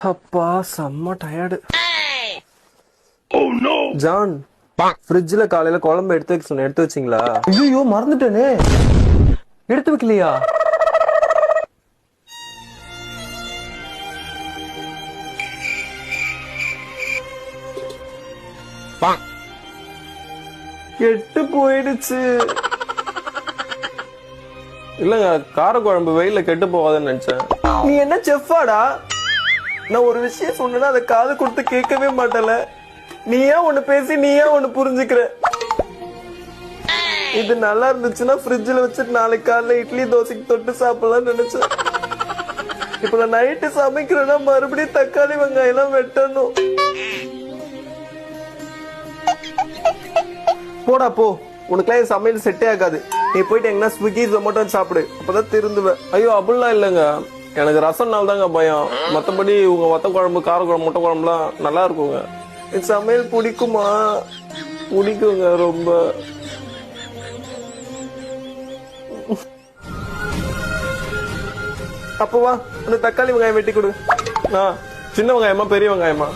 அப்பா செம்ம tired. John, ஃப்ரிட்ஜ்ல காலையில குழம்பு எடுத்து வைக்க சொன்ன, எடுத்து வச்சிங்களா? ஐயோ மறந்துட்டேனே. எடுத்து வைக்கலையா? கெட்டு போயிடுச்சு. இல்லங்க, காரக்குழம்பு வெயில கெட்டு போகாதுன்னு நினைச்சேன். நீ என்ன செஃப்பாடா? நான் ஒரு விஷயம் சொன்னா அதை காது கொடுத்து கேட்கவே மாட்டல. நீயா ஒண்ணு பேசி நீயா ஒண்ணு புரிஞ்சுக்கிற. இது நல்லா இருந்துச்சுன்னா ஃப்ரிட்ஜ்ல வச்சுட்டு நாளைக்கு காலைல இட்லி தோசைக்கு தொட்டு சாப்பிடலாம்னு நினைச்சேன். இப்ப நான் நைட்டு சமைக்கிறேன்னா மறுபடியும் தக்காளி வெங்காயம் எல்லாம் வெட்டணும். போடா போ, உனக்குலாம் சமையல் செட்டே ஆகாது. நீ போயிட்டு எங்கன்னா ஸ்விக்கி ஜொமேட்டோ சாப்பிடு, அப்பதான் திருந்துவேன். ஐயோ அப்படிலாம் இல்லைங்க, எனக்கு ரசம்னால தாங்க பயம். மற்றபடி உங்க வத்த குழம்பு, கார குழம்பு, முட்டை குழம்புலாம் நல்லா இருக்குங்க. சமையல் பிடிக்குமா? பிடிக்குங்க ரொம்ப. அப்பவா உனக்கு தக்காளி வெங்காயம் வெட்டி கொடு. சின்ன வெங்காயமா பெரிய வெங்காயமா?